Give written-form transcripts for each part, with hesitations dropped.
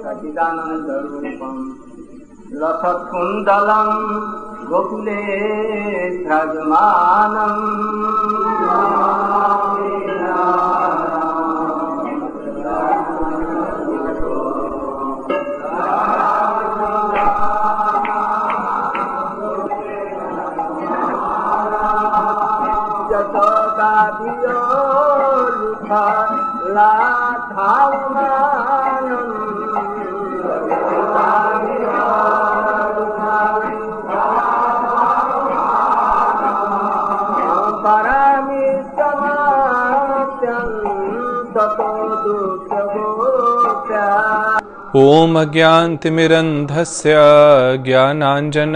सच्चिदानन्दरूपम् लसत्कुण्डलं गोकुले ध्रजमानम् ओम अज्ञानतिमिरन्धस्य ज्ञानाञ्जनशलाकया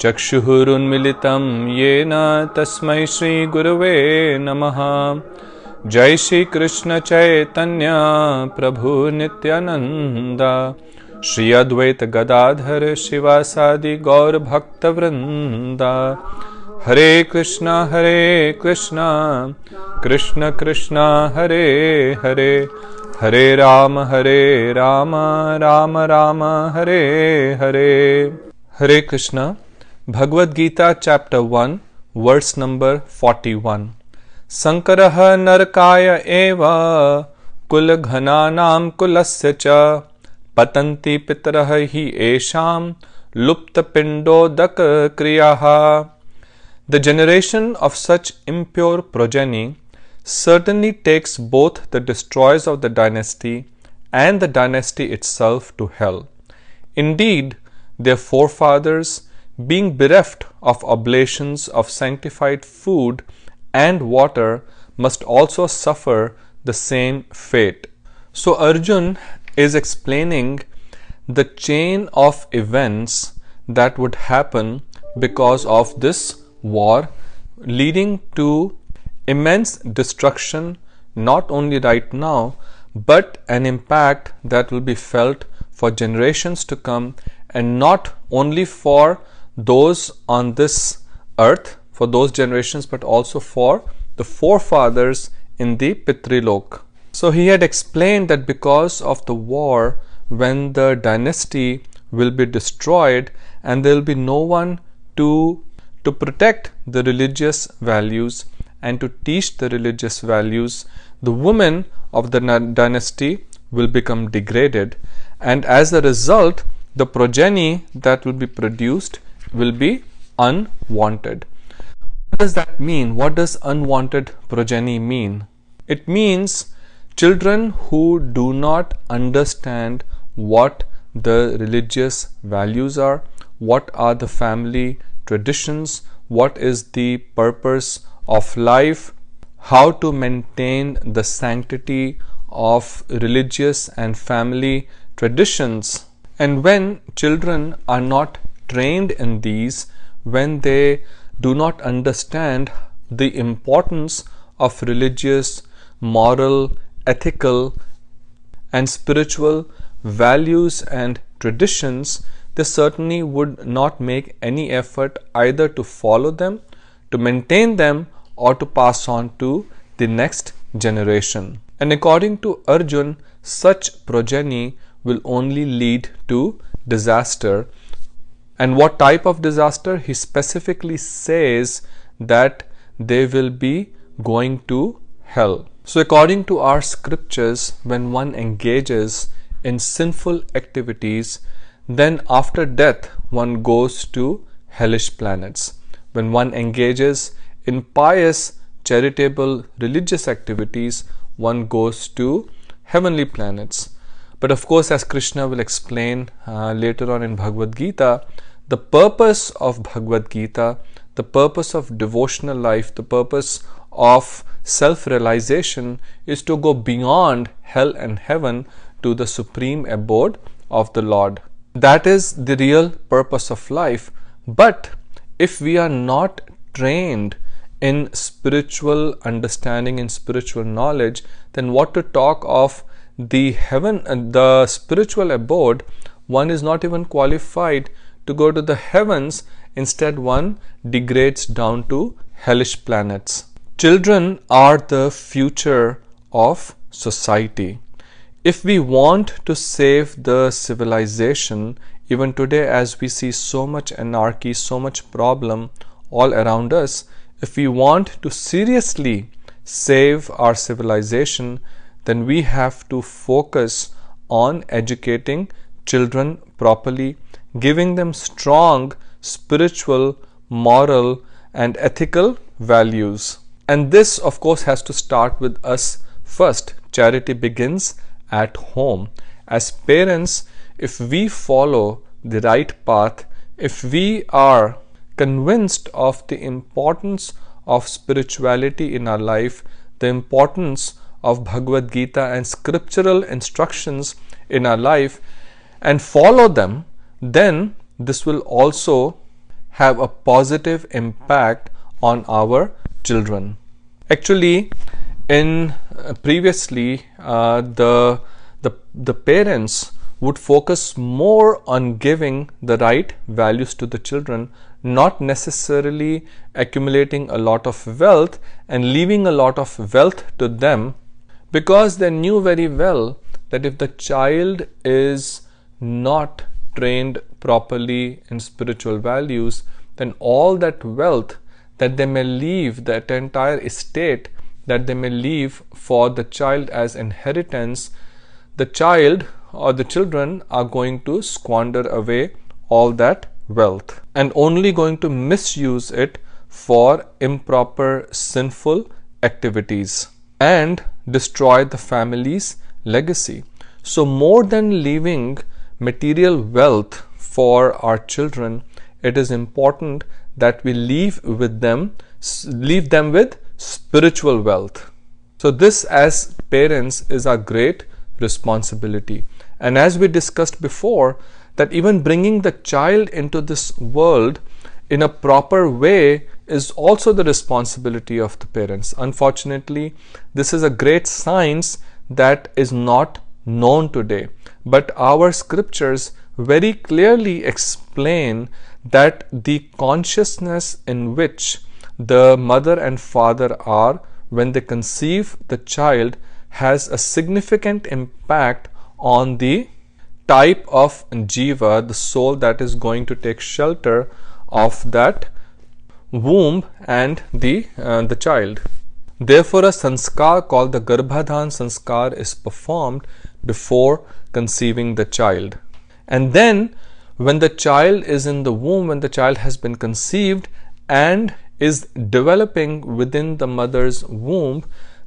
चक्षुरुन्मिलितं येन तस्मै श्रीगुरवे नमः। जय श्री कृष्ण चैतन्य प्रभु नित्यानंद श्री अद्वैत गदाधर शिवासादि गौर भक्त वृंदा। Hare Krishna Krishna Krishna Hare Hare, Hare Ram Ram Ram Hare Hare. Hare Krishna. Bhagavad Gita chapter 1 verse number 41। संकरः नरकाय एव कुलघनानां कुलस्य च पतन्ति पितरः हि येषां लुप्तपिण्डोदक क्रियाः। The generation of such impure progeny certainly takes both the destroyers of the dynasty and the dynasty itself to hell. Indeed, their forefathers, being bereft of oblations of sanctified food and water, must also suffer the same fate. So Arjun is explaining the chain of events that would happen because of this war, leading to immense destruction, not only right now, but an impact that will be felt for generations to come, and not only for those on this earth, for those generations, but also for the forefathers in the Pitrilok. So he had explained that because of the war, when the dynasty will be destroyed and there will be no one to protect the religious values and to teach the religious values, the women of the dynasty will become degraded, and as a result the progeny that will be produced will be unwanted. What does that mean? What does unwanted progeny mean? It means children who do not understand what the religious values are, what are the family traditions, what is the purpose of life, how to maintain the sanctity of religious and family traditions. And when children are not trained in these, when they do not understand the importance of religious, moral, ethical and spiritual values and traditions, they certainly would not make any effort either to follow them, to maintain them, or to pass on to the next generation. And according to Arjun, such progeny will only lead to disaster. And what type of disaster? He specifically says that they will be going to hell. So according to our scriptures, when one engages in sinful activities, then after death one goes to hellish planets. When one engages in pious, charitable, religious activities, one goes to heavenly planets. But of course, as Krishna will explain later on in Bhagavad Gita, the purpose of Bhagavad Gita, the purpose of devotional life, the purpose of self-realization is to go beyond hell and heaven to the supreme abode of the Lord. That is the real purpose of life. But if we are not trained in spiritual understanding, in spiritual knowledge, then what to talk of the heaven and the spiritual abode? One is not even qualified to go to the heavens. Instead, one degrades down to hellish planets. Children are the future of society. If we want to save the civilization, even today as we see so much anarchy, so much problem all around us, if we want to seriously save our civilization, then we have to focus on educating children properly, giving them strong spiritual, moral, and ethical values. And this, of course, has to start with us first. Charity begins at home. As parents, if we follow the right path, if we are convinced of the importance of spirituality in our life, the importance of Bhagavad Gita and scriptural instructions in our life, and follow them, then this will also have a positive impact on our children. Actually, in previously, the parents would focus more on giving the right values to the children, not necessarily accumulating a lot of wealth and leaving a lot of wealth to them, because they knew very well that if the child is not trained properly in spiritual values, then all that wealth that they may leave, that entire estate that they may leave for the child as inheritance, the child or the children are going to squander away all that wealth and only going to misuse it for improper sinful activities and destroy the family's legacy. So more than leaving material wealth for our children, it is important that we leave them with spiritual wealth. So this, as parents, is our great responsibility. And as we discussed before, that even bringing the child into this world in a proper way is also the responsibility of the parents. Unfortunately, this is a great science that is not known today. But our scriptures very clearly explain that the consciousness in which the mother and father are when they conceive the child has a significant impact on the type of jiva, the soul that is going to take shelter of that womb and the child. Therefore, a sanskar called the Garbhadhan sanskar is performed before conceiving the child. And then when the child is in the womb, when the child has been conceived and is developing within the mother's womb,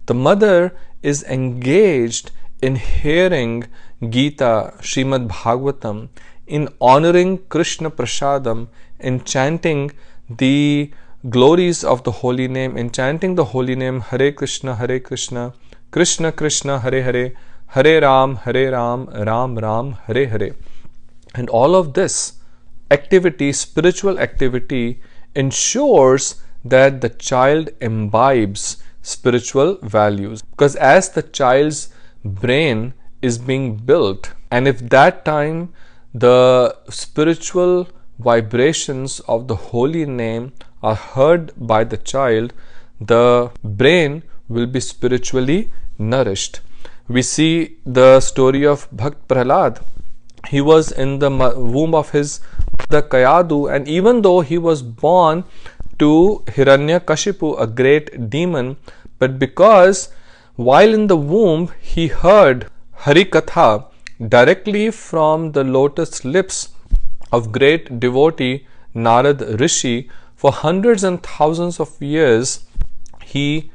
the mother is engaged in hearing Gita, Srimad Bhagavatam, in honoring Krishna Prasadam, in chanting the glories of the holy name, in chanting the holy name Hare Krishna, Krishna Krishna, Hare Hare, Hare Ram, Ram Ram, Hare Hare. And all of this activity, spiritual activity, ensures that the child imbibes spiritual values. Because as the child's brain is being built, and if that time the spiritual vibrations of the holy name are heard by the child, the brain will be spiritually nourished. We see the story of Bhakt Prahlad. He was in the womb of his mother Kayadu, and even though he was born to Hiranyakashipu, a great demon, but because while in the womb he heard Harikatha directly from the lotus lips of great devotee Narad Rishi, for hundreds and thousands of years he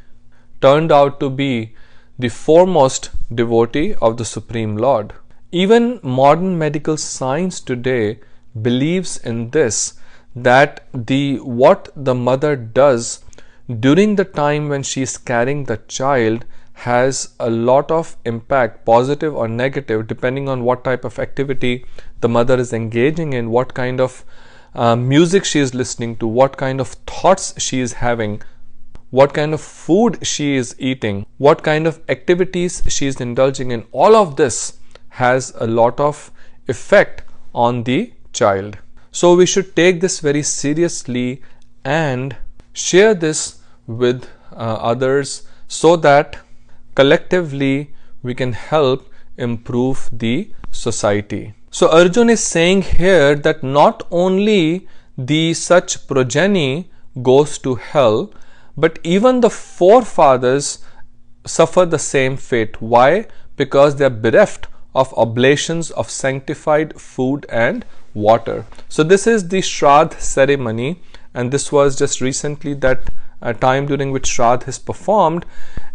turned out to be the foremost devotee of the Supreme Lord. Even modern medical science today believes in this, that what the mother does during the time when she is carrying the child has a lot of impact, positive or negative, depending on what type of activity the mother is engaging in, what kind of music she is listening to, what kind of thoughts she is having, what kind of food she is eating, what kind of activities she is indulging in. All of this has a lot of effect on the child. So we should take this very seriously and share this with others, so that collectively we can help improve the society. So Arjun is saying here that not only the such progeny goes to hell, but even the forefathers suffer the same fate. Why? Because they are bereft of oblations of sanctified food and water. So this is the Shraddh ceremony, and this was just recently that time during which Shraddh is performed.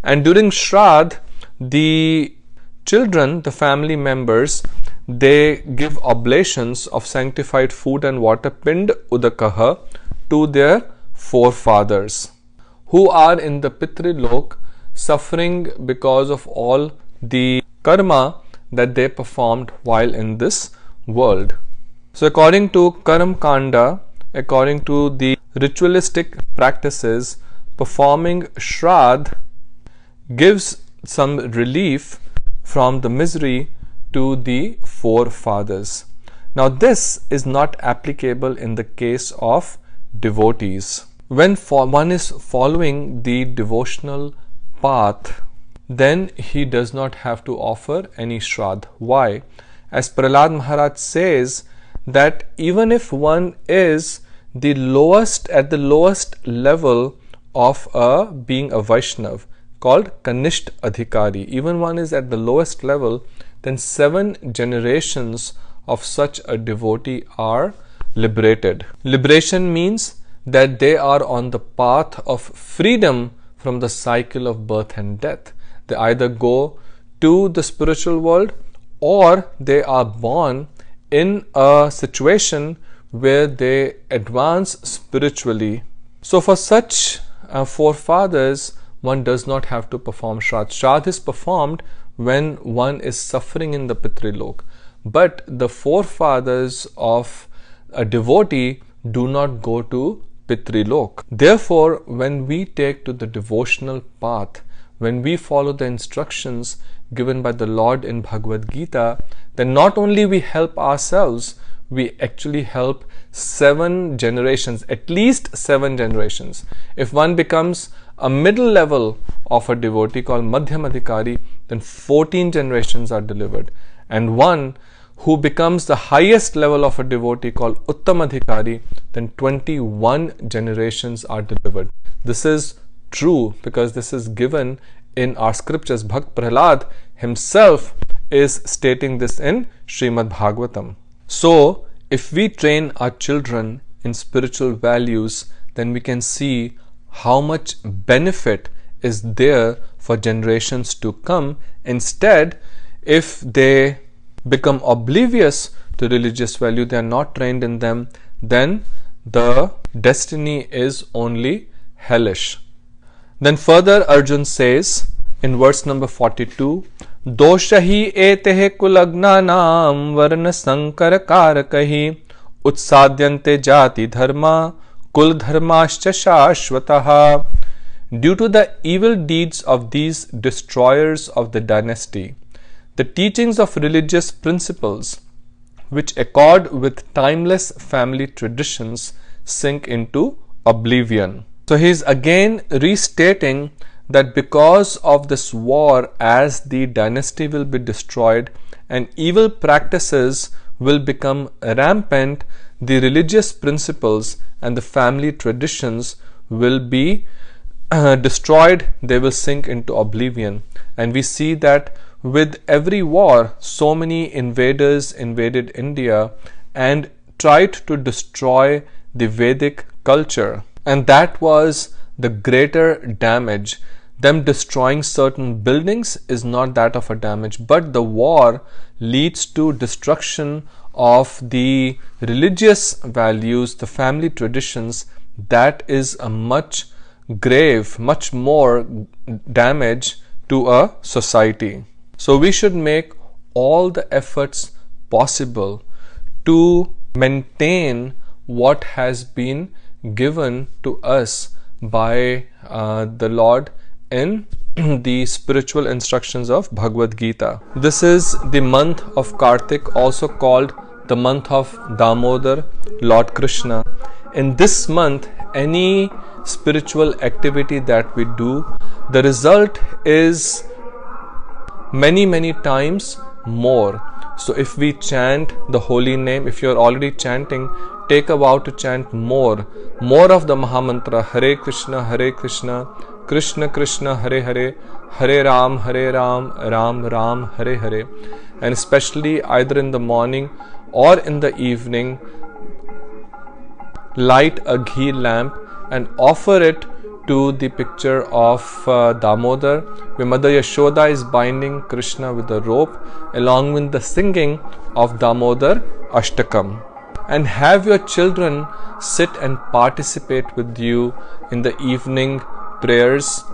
And during Shraddh, the children, the family members, they give oblations of sanctified food and water, pind udakaha, to their forefathers who are in the Pitrilok, suffering because of all the karma that they performed while in this world. So according to Karam Kanda, according to the ritualistic practices, performing Shraddh gives some relief from the misery to the forefathers. Now this is not applicable in the case of devotees. When one is following the devotional path, then he does not have to offer any Shraddh. Why? As Prahlad Maharaj says, that even if one is the lowest, at the lowest level of being a Vaishnav, called Kanisht Adhikari, even one is at the lowest level, then 7 generations of such a devotee are liberated. Liberation means that they are on the path of freedom from the cycle of birth and death. They either go to the spiritual world or they are born in a situation where they advance spiritually. So for such forefathers, one does not have to perform Shraddh. Shraddh is performed when one is suffering in the Pitrilok. But the forefathers of a devotee do not go to Pitrilok. Therefore, when we take to the devotional path, when we follow the instructions given by the Lord in Bhagavad Gita, then not only we help ourselves, we actually help 7 generations, at least 7 generations. If one becomes a middle level of a devotee called Madhyam Adhikari, then 14 generations are delivered. And one who becomes the highest level of a devotee called Uttam Adhikari, then 21 generations are delivered. This is true because this is given in our scriptures. Bhakt Prahlad himself is stating this in Srimad Bhagavatam. So, if we train our children in spiritual values, then we can see how much benefit is there for generations to come. Instead, if they become oblivious to religious value, they are not trained in them, then the destiny is only hellish. Then further Arjun says in verse number 42, Doshahi etehe kulagnanam varna sankara karakahi utsadyante jati dharma kul dharmascha shashvataha. Due to the evil deeds of these destroyers of the dynasty, the teachings of religious principles which accord with timeless family traditions sink into oblivion. So he is again restating that because of this war, as the dynasty will be destroyed and evil practices will become rampant, the religious principles and the family traditions will be destroyed, they will sink into oblivion. And we see that with every war, so many invaders invaded India and tried to destroy the Vedic culture. And that was the greater damage. Them destroying certain buildings is not that of a damage, but the war leads to destruction of the religious values, the family traditions. That is a much grave, much more damage to a society. So we should make all the efforts possible to maintain what has been given to us by the Lord in the spiritual instructions of Bhagavad Gita. This is the month of Kartik, also called the month of Damodar, Lord Krishna. In this month, any spiritual activity that we do, the result is many times more. So if we chant the holy name, if you are already chanting, take a vow to chant more of the Mahamantra, Hare Krishna, Krishna Krishna, Hare Hare, Hare Ram, Ram Ram, Hare Hare. And especially either in the morning or in the evening, light a ghee lamp and offer it to the picture of Damodar, where Mother Yashoda is binding Krishna with a rope, along with the singing of Damodar Ashtakam. And have your children sit and participate with you in the evening prayers,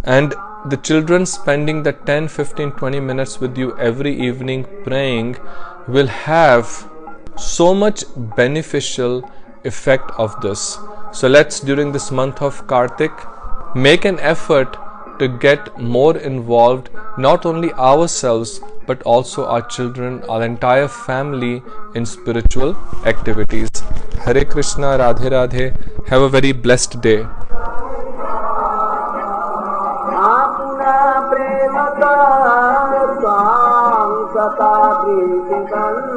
and the children spending the 10, 15, 20 minutes with you every evening praying will have so much beneficial effect of this. So let's, during this month of Kartik, make an effort to get more involved, not only ourselves but also our children, our entire family, in spiritual activities. Hare Krishna, Radhe Radhe. Have a very blessed day. प्रेम का स्वाम सता प्रीति